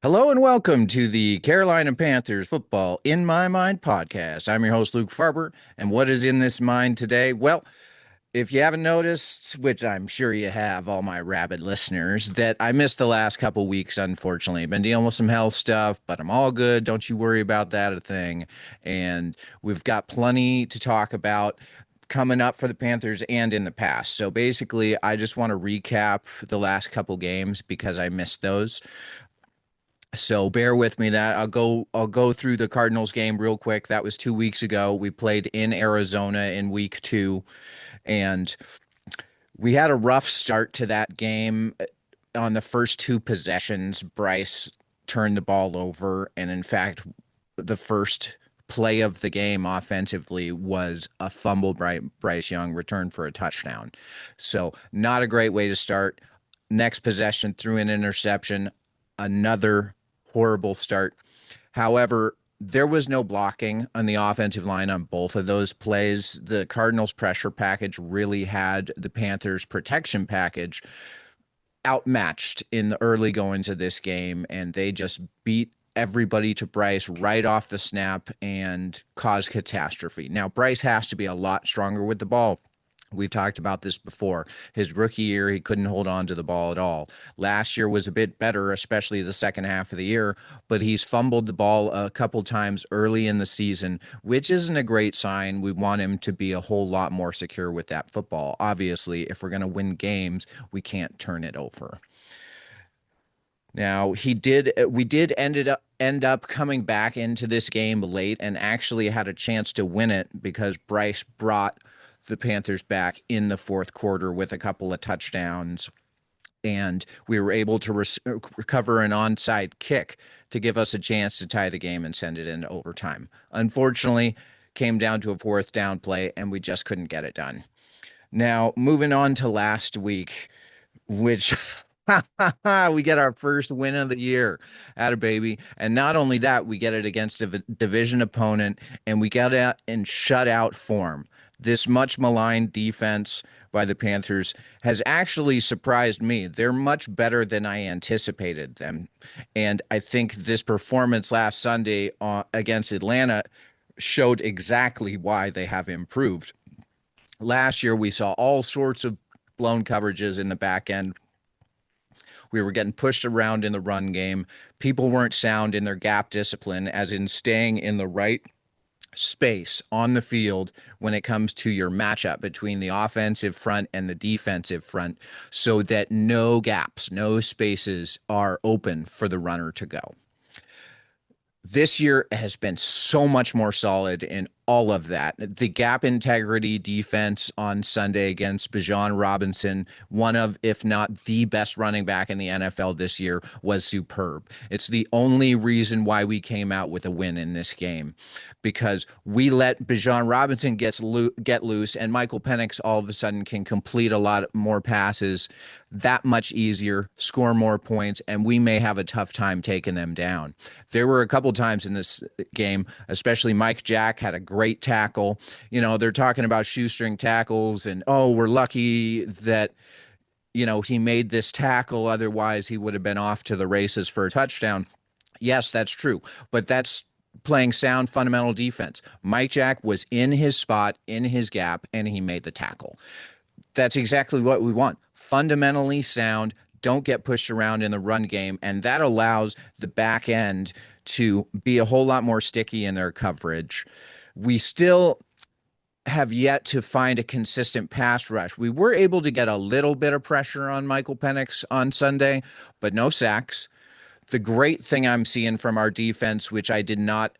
Hello and welcome to the Carolina Panthers Football in My Mind podcast. I'm your host, Luke Farber. And what is in this mind today? Well, if you haven't noticed, which I'm sure you have, all my rabid listeners, that I missed the last couple weeks, unfortunately. I've been dealing with some health stuff, but I'm all good. Don't you worry about that a thing. And we've got plenty to talk about coming up for the Panthers and in the past. So basically, I just want to recap the last couple games because I missed those. So bear with me that I'll go through the Cardinals game real quick. That was 2 weeks ago. We played in Arizona in week 2, and we had a rough start to that game. On the first two possessions, Bryce turned the ball over, and in fact, the first play of the game offensively was a fumble by Bryce Young returned for a touchdown. So not a great way to start. Next possession threw an interception, another horrible start. However, there was no blocking on the offensive line on both of those plays. The Cardinals pressure package really had the Panthers protection package outmatched in the early goings of this game, and they just beat everybody to Bryce right off the snap and caused catastrophe. Now, Bryce has to be a lot stronger with the ball. We've talked about this before. His rookie year, he couldn't hold on to the ball at all. Last year was a bit better, especially the second half of the year, but he's fumbled the ball a couple times early in the season, which isn't a great sign. We want him to be a whole lot more secure with that football. Obviously, if we're going to win games, we can't turn it over. Now, we did end up coming back into this game late and actually had a chance to win it because Bryce brought the Panthers back in the fourth quarter with a couple of touchdowns, and we were able to recover an onside kick to give us a chance to tie the game and send it into overtime. Unfortunately, came down to a fourth down play, and we just couldn't get it done. Now, moving on to last week, which we get our first win of the year at a baby. And not only that, we get it against a division opponent, and we get it in shutout form. This much maligned defense by the Panthers has actually surprised me. They're much better than I anticipated them. And I think this performance last Sunday against Atlanta showed exactly why they have improved. Last year, we saw all sorts of blown coverages in the back end. We were getting pushed around in the run game. People weren't sound in their gap discipline, as in staying in the right space on the field when it comes to your matchup between the offensive front and the defensive front, so that no gaps, no spaces are open for the runner to go. This year has been so much more solid in all of that. The gap integrity defense on Sunday against Bijan Robinson, one of, if not the best running back in the NFL this year, was superb. It's the only reason why we came out with a win in this game, because we let Bijan Robinson get loose, and Michael Penix all of a sudden can complete a lot more passes that much easier, score more points, and we may have a tough time taking them down. There were a couple times in this game, especially Mike Jack had a great tackle. You know, they're talking about shoestring tackles and, oh, we're lucky that, you know, he made this tackle. Otherwise, he would have been off to the races for a touchdown. Yes, that's true. But that's playing sound fundamental defense. Mike Jack was in his spot, in his gap, and he made the tackle. That's exactly what we want. Fundamentally sound, don't get pushed around in the run game, and that allows the back end to be a whole lot more sticky in their coverage. We still have yet to find a consistent pass rush. We were able to get a little bit of pressure on Michael Penix on Sunday, but no sacks. The great thing I'm seeing from our defense, which I did not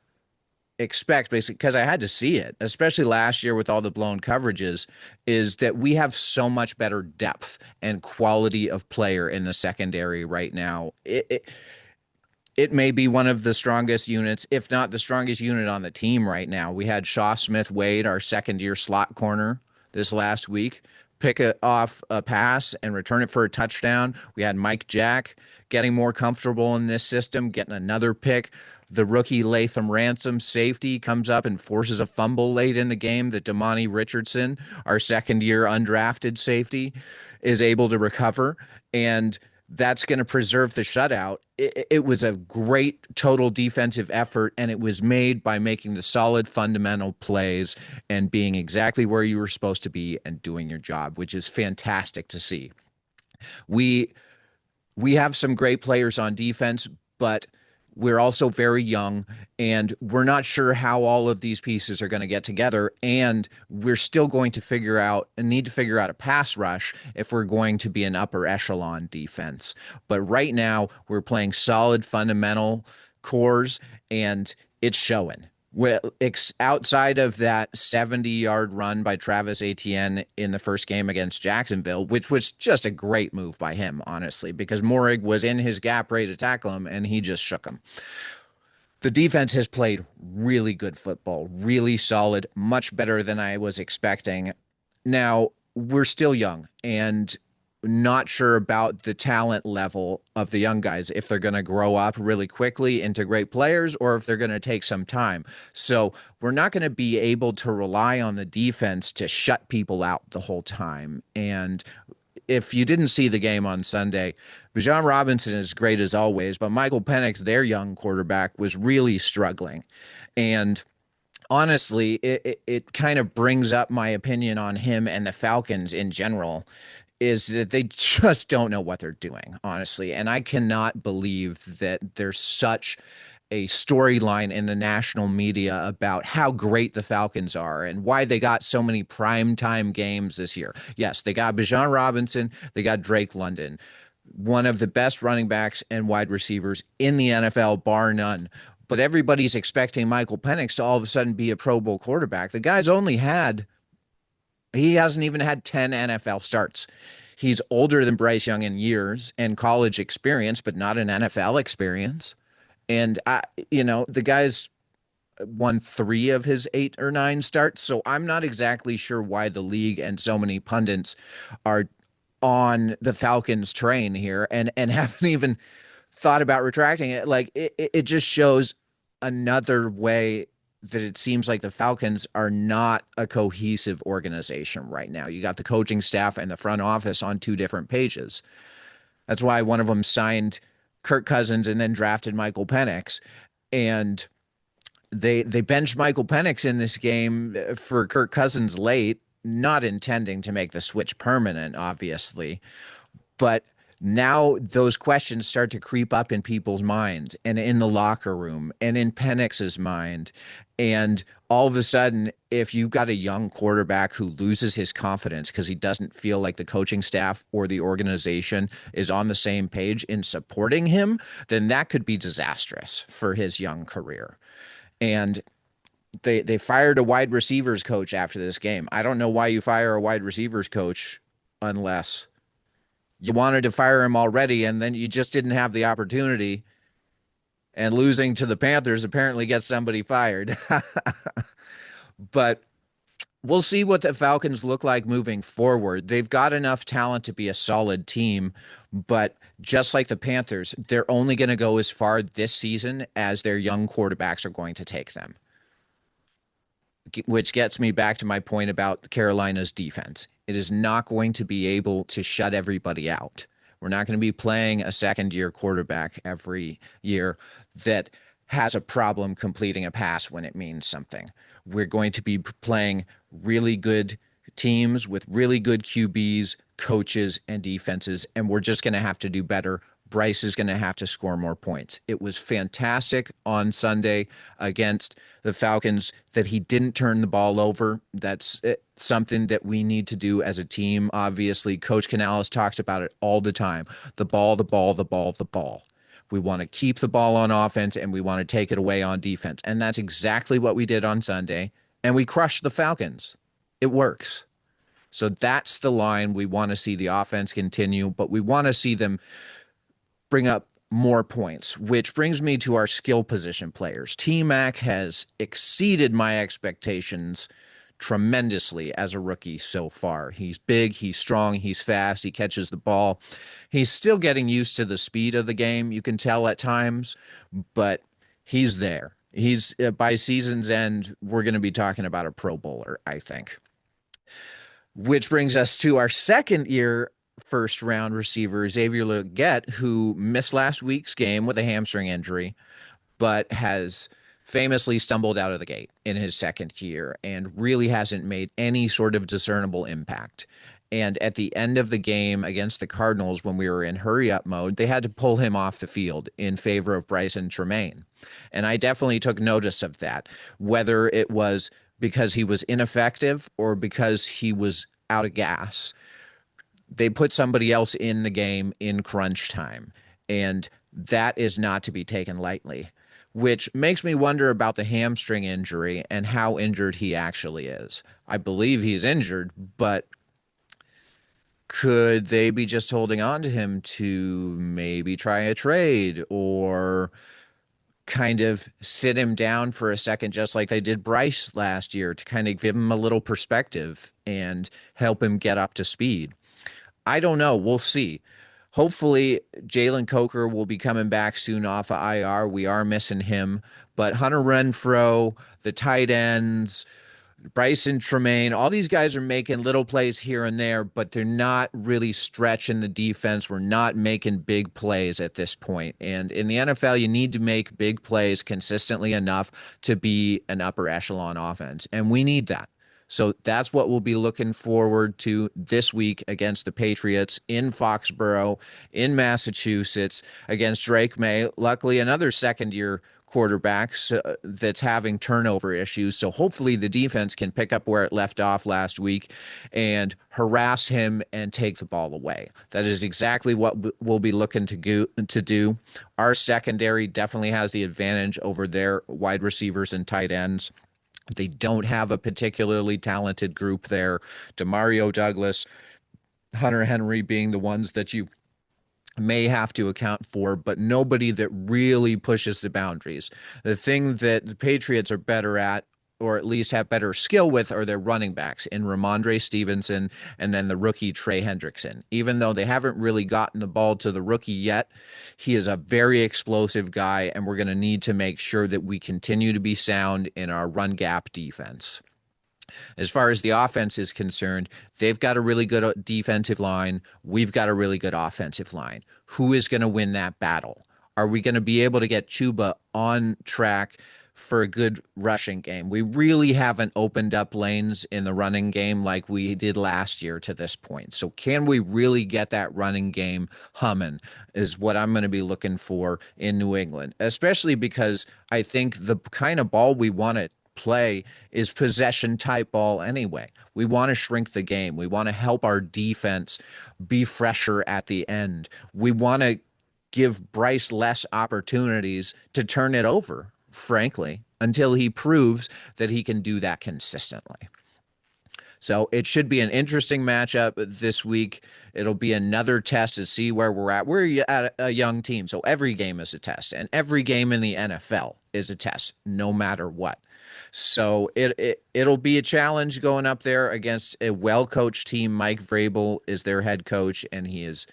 expect, basically because I had to see it, especially last year with all the blown coverages, is that we have so much better depth and quality of player in the secondary right now. It may be one of the strongest units, if not the strongest unit on the team right now. We had Shaw Smith Wade, our second-year slot corner, this last week, pick off a pass and return it for a touchdown. We had Mike Jack getting more comfortable in this system, getting another pick. The rookie Latham Ransom, safety, comes up and forces a fumble late in the game that Damani Richardson, our second-year undrafted safety, is able to recover. And that's going to preserve the shutout. It was a great total defensive effort, and it was made by making the solid fundamental plays and being exactly where you were supposed to be and doing your job, which is fantastic to see. We we have some great players on defense, but we're also very young, and we're not sure how all of these pieces are going to get together. And we're still going to need to figure out a pass rush if we're going to be an upper echelon defense. But right now, we're playing solid fundamental cores, and it's showing. Well, outside of that 70-yard run by Travis Etienne in the first game against Jacksonville, which was just a great move by him, honestly, because Morig was in his gap ready to tackle him, and he just shook him. The defense has played really good football, really solid, much better than I was expecting. Now, we're still young, and not sure about the talent level of the young guys, if they're going to grow up really quickly into great players or if they're going to take some time. So we're not going to be able to rely on the defense to shut people out the whole time. And if you didn't see the game on Sunday, Bijan Robinson is great as always, but Michael Penix, their young quarterback, was really struggling. And honestly, it kind of brings up my opinion on him and the Falcons in general, is that they just don't know what they're doing, honestly. And I cannot believe that there's such a storyline in the national media about how great the Falcons are and why they got so many primetime games this year. Yes, they got Bijan Robinson, they got Drake London, one of the best running backs and wide receivers in the NFL, bar none. But everybody's expecting Michael Penix to all of a sudden be a Pro Bowl quarterback. The guy's he hasn't even had 10 NFL starts. He's older than Bryce Young in years and college experience, but not an NFL experience. And the guy's won 3 of his 8 or 9 starts. So I'm not exactly sure why the league and so many pundits are on the Falcons train here and haven't even thought about retracting it. Like it just shows another way that it seems like the Falcons are not a cohesive organization right now. You got the coaching staff and the front office on 2 different pages. That's why one of them signed Kirk Cousins and then drafted Michael Penix. And they benched Michael Penix in this game for Kirk Cousins late, not intending to make the switch permanent, obviously. But now those questions start to creep up in people's minds and in the locker room and in Penix's mind. And all of a sudden, if you've got a young quarterback who loses his confidence because he doesn't feel like the coaching staff or the organization is on the same page in supporting him, then that could be disastrous for his young career. And they fired a wide receivers coach after this game. I don't know why you fire a wide receivers coach unless you wanted to fire him already and then you just didn't have the opportunity, and losing to the Panthers apparently gets somebody fired. But we'll see what the Falcons look like moving forward. They've got enough talent to be a solid team, but just like the Panthers, they're only going to go as far this season as their young quarterbacks are going to take them. Which gets me back to my point about Carolina's defense. It is not going to be able to shut everybody out. We're not going to be playing a second-year quarterback every year that has a problem completing a pass when it means something. We're going to be playing really good teams with really good QBs, coaches, and defenses, and we're just going to have to do better. Bryce is going to have to score more points. It was fantastic on Sunday against the Falcons that he didn't turn the ball over. That's something that we need to do as a team. Obviously, Coach Canales talks about it all the time. The ball, the ball, the ball, the ball. We want to keep the ball on offense and we want to take it away on defense. And that's exactly what we did on Sunday. And we crushed the Falcons. It works. So that's the line. We want to see the offense continue, but we want to see them bring up more points, which brings me to our skill position players. T-Mac has exceeded my expectations tremendously as a rookie so far. He's big, he's strong, he's fast, he catches the ball. He's still getting used to the speed of the game, you can tell at times, but he's there. He's by season's end, we're going to be talking about a Pro Bowler, I think. Which brings us to our second year first round receiver, Xavier Legette, who missed last week's game with a hamstring injury, but has famously stumbled out of the gate in his second year and really hasn't made any sort of discernible impact. And at the end of the game against the Cardinals, when we were in hurry up mode, they had to pull him off the field in favor of Bryson Tremaine. And I definitely took notice of that, whether it was because he was ineffective or because he was out of gas. They put somebody else in the game in crunch time. And that is not to be taken lightly, which makes me wonder about the hamstring injury and how injured he actually is. I believe he's injured, but could they be just holding on to him to maybe try a trade or kind of sit him down for a second, just like they did Bryce last year, to kind of give him a little perspective and help him get up to speed? I don't know. We'll see. Hopefully, Jalen Coker will be coming back soon off of IR. We are missing him. But Hunter Renfrow, the tight ends, Bryson Tremaine, all these guys are making little plays here and there, but they're not really stretching the defense. We're not making big plays at this point. And in the NFL, you need to make big plays consistently enough to be an upper echelon offense. And we need that. So that's what we'll be looking forward to this week against the Patriots in Foxborough, in Massachusetts, against Drake Maye. Luckily, another second-year quarterback that's having turnover issues. So hopefully the defense can pick up where it left off last week and harass him and take the ball away. That is exactly what we'll be looking to do. Our secondary definitely has the advantage over their wide receivers and tight ends. They don't have a particularly talented group there. Demario Douglas, Hunter Henry being the ones that you may have to account for, but nobody that really pushes the boundaries. The thing that the Patriots are better at, or at least have better skill with, are their running backs in Ramondre Stevenson and then the rookie Trey Hendrickson. Even though they haven't really gotten the ball to the rookie yet, he is a very explosive guy, and we're going to need to make sure that we continue to be sound in our run gap defense. As far as the offense is concerned, they've got a really good defensive line. We've got a really good offensive line. Who is going to win that battle? Are we going to be able to get Chuba on track for a good rushing game? We really haven't opened up lanes in the running game like we did last year to this point. So can we really get that running game humming is what I'm going to be looking for in New England, especially because I think the kind of ball we want to play is possession type ball anyway. We want to shrink the game. We want to help our defense be fresher at the end. We want to give Bryce less opportunities to turn it over, frankly, until he proves that he can do that consistently. So it should be an interesting matchup this week. It'll be another test to see where we're at. We're at a young team, so every game is a test, and every game in the NFL is a test, no matter what. So it'll be a challenge going up there against a well-coached team. Mike Vrabel is their head coach, and he has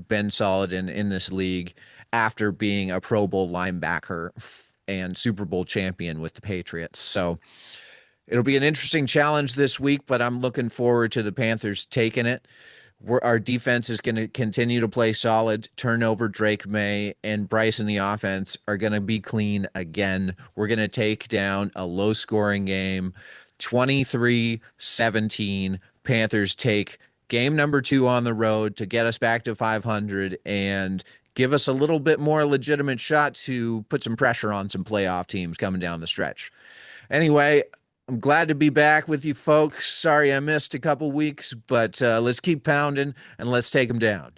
been solid in this league after being a Pro Bowl linebacker and Super Bowl champion with the Patriots. So it'll be an interesting challenge this week, but I'm looking forward to the Panthers taking it. Our defense is going to continue to play solid. Turnover, Drake Maye and Bryce in the offense are going to be clean again. We're going to take down a low-scoring game, 23-17. Panthers take game number 2 on the road to get us back to 500 and give us a little bit more legitimate shot to put some pressure on some playoff teams coming down the stretch. Anyway, I'm glad to be back with you folks. Sorry I missed a couple weeks, but let's keep pounding and let's take them down.